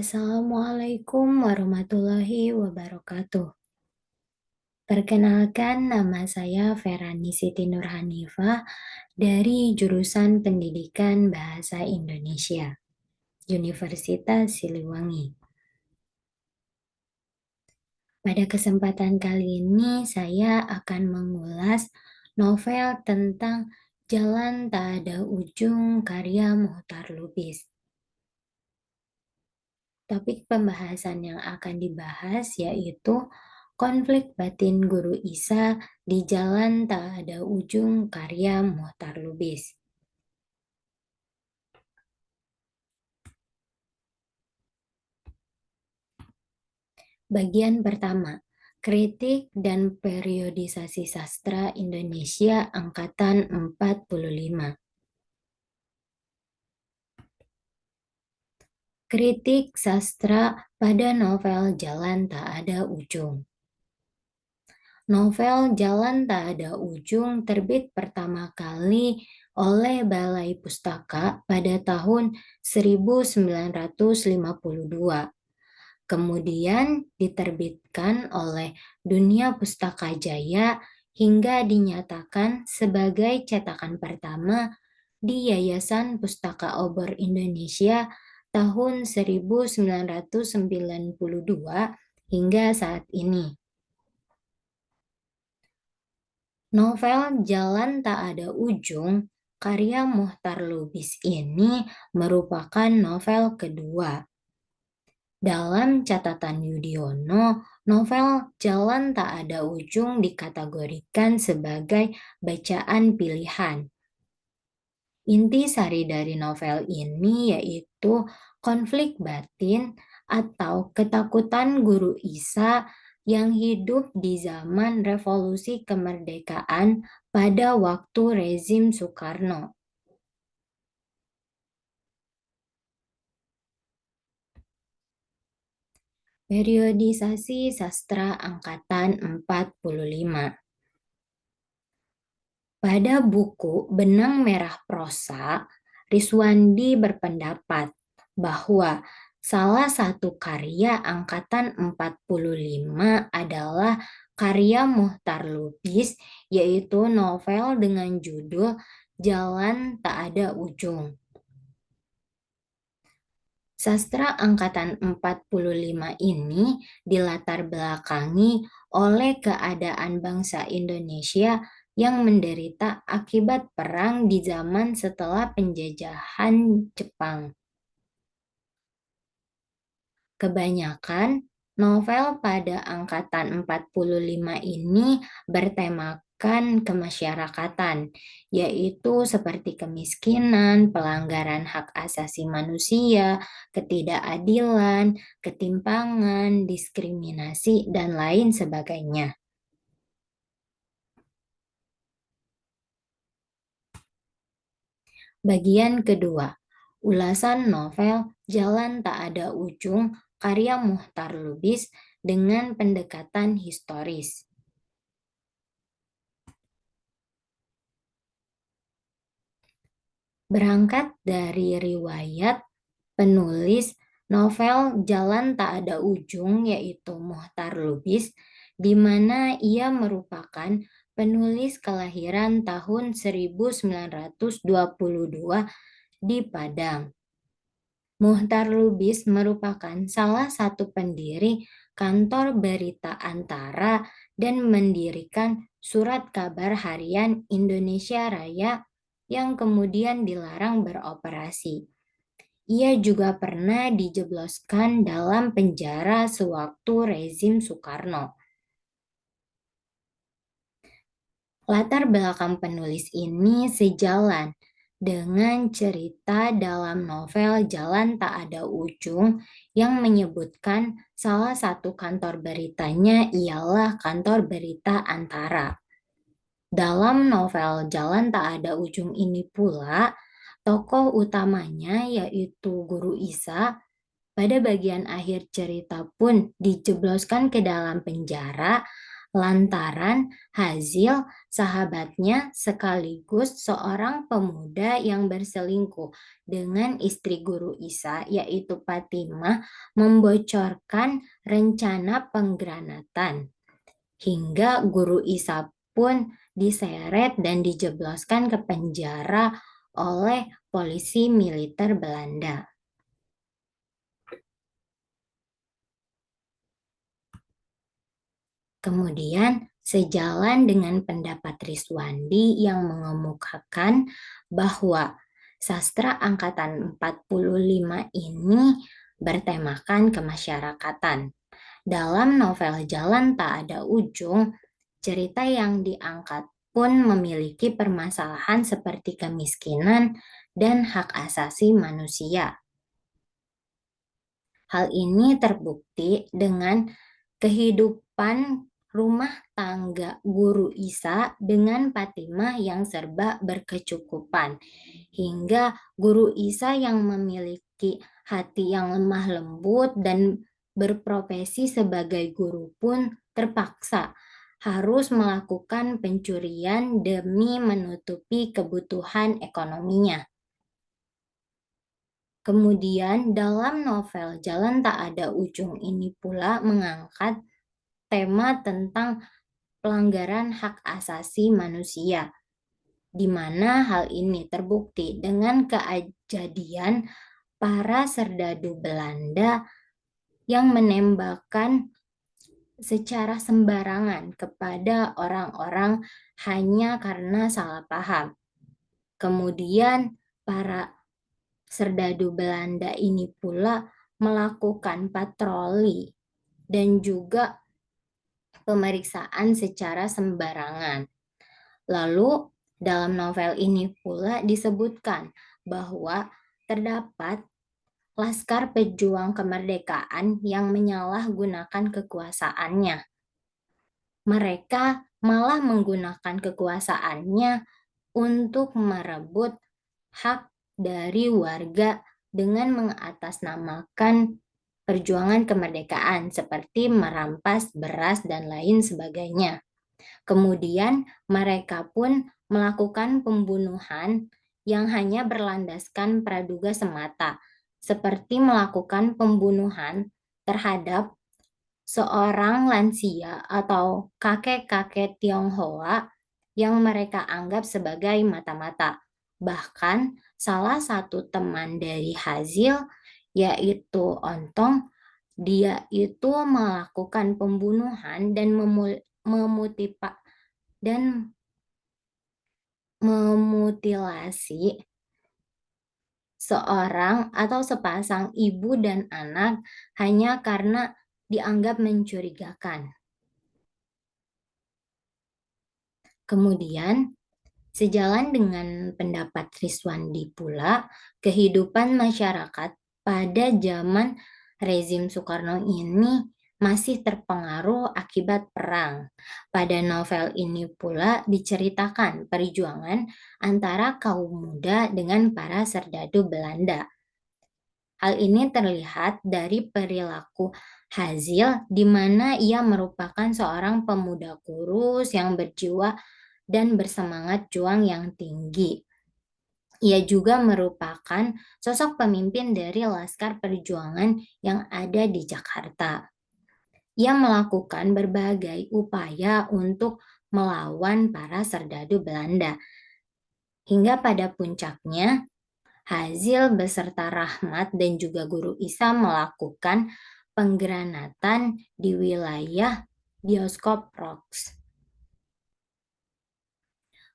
Assalamualaikum warahmatullahi wabarakatuh. Perkenalkan, nama saya Ferani Siti Nurhanifah dari jurusan Pendidikan Bahasa Indonesia, Universitas Siliwangi. Pada kesempatan kali ini, saya akan mengulas novel tentang Jalan Tak Ada Ujung karya Mohtar Lubis. Topik pembahasan yang akan dibahas yaitu konflik batin Guru Isa di Jalan Tak Ada Ujung karya Mohtar Lubis. Bagian pertama, kritik dan periodisasi sastra Indonesia angkatan 45. Kritik sastra pada novel Jalan Tak Ada Ujung. Novel Jalan Tak Ada Ujung terbit pertama kali oleh Balai Pustaka pada tahun 1952. Kemudian diterbitkan oleh Dunia Pustaka Jaya hingga dinyatakan sebagai cetakan pertama di Yayasan Pustaka Obor Indonesia tahun 1992 hingga saat ini. Novel Jalan Tak Ada Ujung karya Mohtar Lubis ini merupakan novel kedua. Dalam catatan Yudhoyono, novel Jalan Tak Ada Ujung dikategorikan sebagai bacaan pilihan. Inti sari dari novel ini yaitu konflik batin atau ketakutan Guru Isa yang hidup di zaman revolusi kemerdekaan pada waktu rezim Soekarno. Periodisasi sastra angkatan 45. Pada buku Benang Merah Prosa, Riswandi berpendapat bahwa salah satu karya angkatan 45 adalah karya Mohtar Lubis, yaitu novel dengan judul Jalan Tak Ada Ujung. Sastra angkatan 45 ini dilatar belakangi oleh keadaan bangsa Indonesia yang menderita akibat perang di zaman setelah penjajahan Jepang. Kebanyakan novel pada angkatan 45 ini bertemakan kemasyarakatan, yaitu seperti kemiskinan, pelanggaran hak asasi manusia, ketidakadilan, ketimpangan, diskriminasi, dan lain sebagainya. Bagian kedua, ulasan novel Jalan Tak Ada Ujung karya Mohtar Lubis dengan pendekatan historis. Berangkat dari riwayat penulis novel Jalan Tak Ada Ujung yaitu Mohtar Lubis, di mana ia merupakan penulis kelahiran tahun 1922 di Padang. Mohtar Lubis merupakan salah satu pendiri kantor berita Antara dan mendirikan surat kabar harian Indonesia Raya yang kemudian dilarang beroperasi. Ia juga pernah dijebloskan dalam penjara sewaktu rezim Soekarno. Latar belakang penulis ini sejalan dengan cerita dalam novel Jalan Tak Ada Ujung yang menyebutkan salah satu kantor beritanya ialah kantor berita Antara. Dalam novel Jalan Tak Ada Ujung ini pula, tokoh utamanya yaitu Guru Isa pada bagian akhir cerita pun dijebloskan ke dalam penjara lantaran Hazil sahabatnya sekaligus seorang pemuda yang berselingkuh dengan istri guru Isa yaitu Fatimah membocorkan rencana penggranatan hingga guru Isa pun diseret dan dijebloskan ke penjara oleh polisi militer Belanda. Kemudian, sejalan dengan pendapat Riswandi yang mengemukakan bahwa sastra angkatan 45 ini bertemakan kemasyarakatan. Dalam novel Jalan Tak Ada Ujung, cerita yang diangkat pun memiliki permasalahan seperti kemiskinan dan hak asasi manusia. Hal ini terbukti dengan kehidupan rumah tangga guru Isa dengan Fatimah yang serba berkecukupan, hingga guru Isa yang memiliki hati yang lemah lembut dan berprofesi sebagai guru pun terpaksa harus melakukan pencurian demi menutupi kebutuhan ekonominya. Kemudian dalam novel Jalan Tak Ada Ujung ini pula mengangkat tema tentang pelanggaran hak asasi manusia, di mana hal ini terbukti dengan kejadian para serdadu Belanda yang menembakkan secara sembarangan kepada orang-orang hanya karena salah paham. Kemudian para serdadu Belanda ini pula melakukan patroli dan juga pemeriksaan secara sembarangan. Lalu, dalam novel ini pula disebutkan bahwa terdapat laskar pejuang kemerdekaan yang menyalahgunakan kekuasaannya. Mereka malah menggunakan kekuasaannya untuk merebut hak dari warga dengan mengatasnamakan perjuangan kemerdekaan seperti merampas beras dan lain sebagainya. Kemudian mereka pun melakukan pembunuhan yang hanya berlandaskan praduga semata, seperti melakukan pembunuhan terhadap seorang lansia atau kakek-kakek Tionghoa yang mereka anggap sebagai mata-mata. Bahkan salah satu teman dari Hazil, yaitu Ontong, dia itu melakukan pembunuhan dan memutilasi seorang atau sepasang ibu dan anak hanya karena dianggap mencurigakan. Kemudian, sejalan dengan pendapat Riswandi pula, kehidupan masyarakat pada zaman rezim Soekarno ini masih terpengaruh akibat perang. Pada novel ini pula diceritakan perjuangan antara kaum muda dengan para serdadu Belanda. Hal ini terlihat dari perilaku Hazil, di mana ia merupakan seorang pemuda kurus yang berjiwa dan bersemangat juang yang tinggi. Ia juga merupakan sosok pemimpin dari Laskar Perjuangan yang ada di Jakarta. Ia melakukan berbagai upaya untuk melawan para serdadu Belanda. Hingga pada puncaknya, Hazil beserta Rahmat dan juga Guru Isa melakukan penggranatan di wilayah bioskop Rox.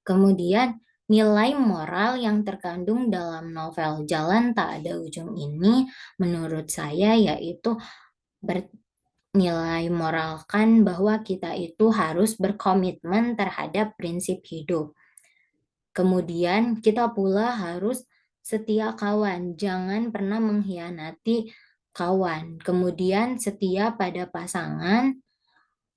Kemudian, nilai moral yang terkandung dalam novel Jalan Tak Ada Ujung ini menurut saya yaitu bernilai moralkan bahwa kita itu harus berkomitmen terhadap prinsip hidup. Kemudian kita pula harus setia kawan, jangan pernah mengkhianati kawan. Kemudian setia pada pasangan,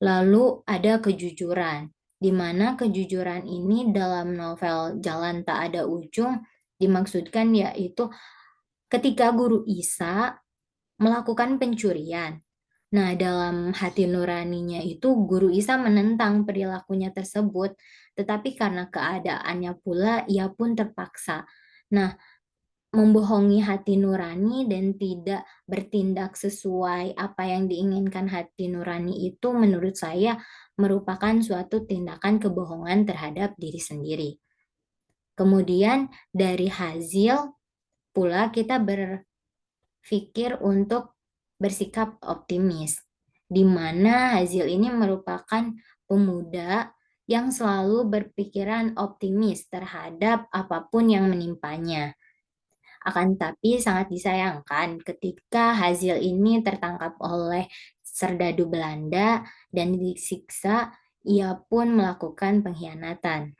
lalu ada kejujuran, di mana kejujuran ini dalam novel Jalan Tak Ada Ujung dimaksudkan yaitu ketika Guru Isa melakukan pencurian, Nah, dalam hati nuraninya itu Guru Isa menentang perilakunya tersebut, tetapi karena keadaannya pula ia pun terpaksa. Nah, membohongi hati nurani dan tidak bertindak sesuai apa yang diinginkan hati nurani itu menurut saya merupakan suatu tindakan kebohongan terhadap diri sendiri. Kemudian dari hasil pula kita berpikir untuk bersikap optimis, di mana Hazil ini merupakan pemuda yang selalu berpikiran optimis terhadap apapun yang menimpanya. Akan tetapi sangat disayangkan ketika Hazil ini tertangkap oleh serdadu Belanda dan disiksa, ia pun melakukan pengkhianatan.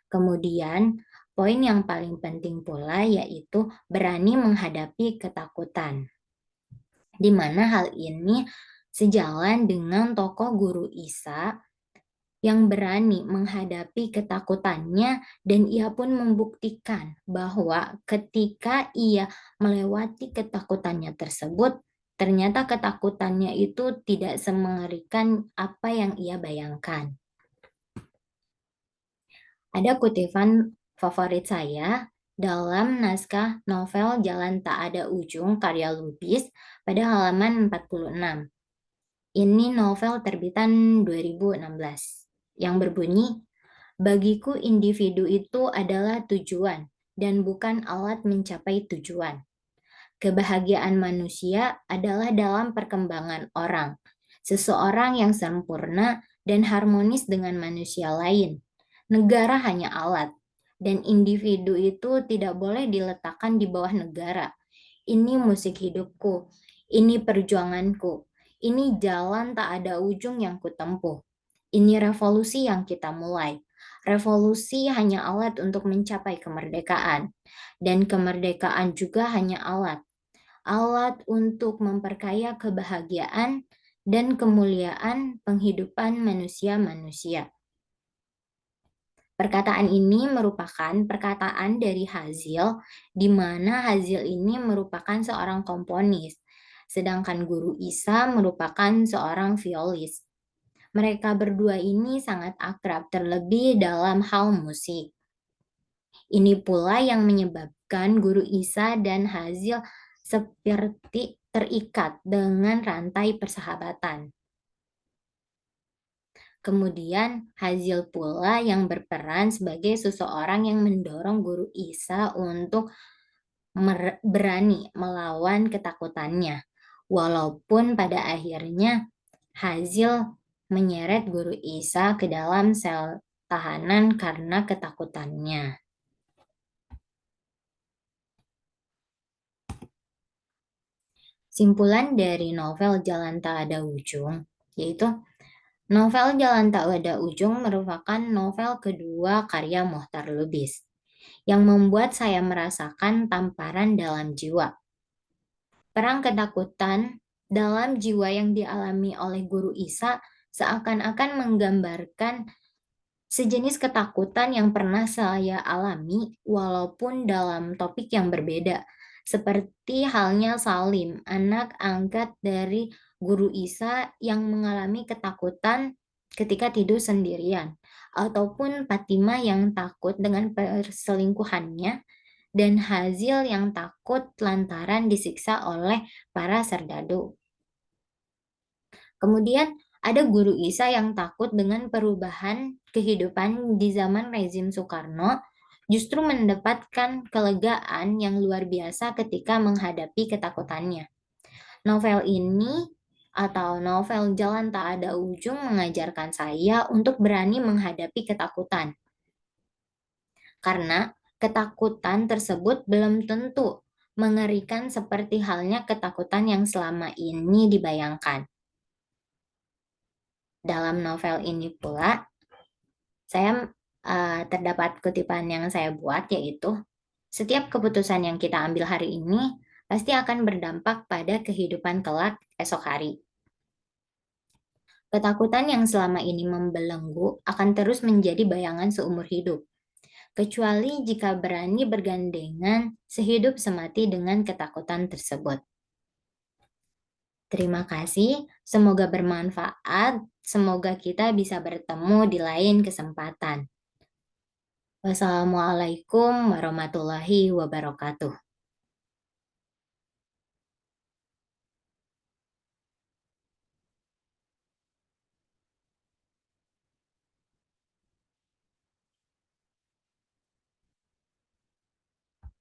Kemudian, poin yang paling penting pula yaitu berani menghadapi ketakutan, di mana hal ini sejalan dengan tokoh Guru Isa yang berani menghadapi ketakutannya dan ia pun membuktikan bahwa ketika ia melewati ketakutannya tersebut, ternyata ketakutannya itu tidak semengerikan apa yang ia bayangkan. Ada kutipan favorit saya dalam naskah novel Jalan Tak Ada Ujung karya Lubis pada halaman 46. Ini novel terbitan 2016 yang berbunyi, bagiku individu itu adalah tujuan dan bukan alat mencapai tujuan. Kebahagiaan manusia adalah dalam perkembangan orang, seseorang yang sempurna dan harmonis dengan manusia lain. Negara hanya alat, dan individu itu tidak boleh diletakkan di bawah negara. Ini musik hidupku, ini perjuanganku, ini jalan tak ada ujung yang kutempuh. Ini revolusi yang kita mulai. Revolusi hanya alat untuk mencapai kemerdekaan, dan kemerdekaan juga hanya alat untuk memperkaya kebahagiaan dan kemuliaan penghidupan manusia-manusia. Perkataan ini merupakan perkataan dari Hazil, di mana Hazil ini merupakan seorang komponis, sedangkan Guru Isa merupakan seorang violis. Mereka berdua ini sangat akrab, terlebih dalam hal musik. Ini pula yang menyebabkan Guru Isa dan Hazil seperti terikat dengan rantai persahabatan. Kemudian Hazil pula yang berperan sebagai seseorang yang mendorong Guru Isa untuk berani melawan ketakutannya. Walaupun pada akhirnya Hazil menyeret Guru Isa ke dalam sel tahanan karena ketakutannya. Simpulan dari novel Jalan Tak Ada Ujung, yaitu novel Jalan Tak Ada Ujung merupakan novel kedua karya Mohtar Lubis yang membuat saya merasakan tamparan dalam jiwa. Perang ketakutan dalam jiwa yang dialami oleh Guru Isa seakan-akan menggambarkan sejenis ketakutan yang pernah saya alami walaupun dalam topik yang berbeda. Seperti halnya Salim, anak angkat dari Guru Isa yang mengalami ketakutan ketika tidur sendirian. Ataupun Fatima yang takut dengan perselingkuhannya dan Hazil yang takut lantaran disiksa oleh para serdadu. Kemudian ada Guru Isa yang takut dengan perubahan kehidupan di zaman rezim Soekarno, justru mendapatkan kelegaan yang luar biasa ketika menghadapi ketakutannya. Novel ini atau novel Jalan Tak Ada Ujung mengajarkan saya untuk berani menghadapi ketakutan. Karena ketakutan tersebut belum tentu mengerikan seperti halnya ketakutan yang selama ini dibayangkan. Dalam novel ini pula, saya terdapat kutipan yang saya buat yaitu, setiap keputusan yang kita ambil hari ini pasti akan berdampak pada kehidupan kelak esok hari. Ketakutan yang selama ini membelenggu akan terus menjadi bayangan seumur hidup, kecuali jika berani bergandengan sehidup semati dengan ketakutan tersebut. Terima kasih, semoga bermanfaat. Semoga kita bisa bertemu di lain kesempatan. Wassalamualaikum warahmatullahi wabarakatuh.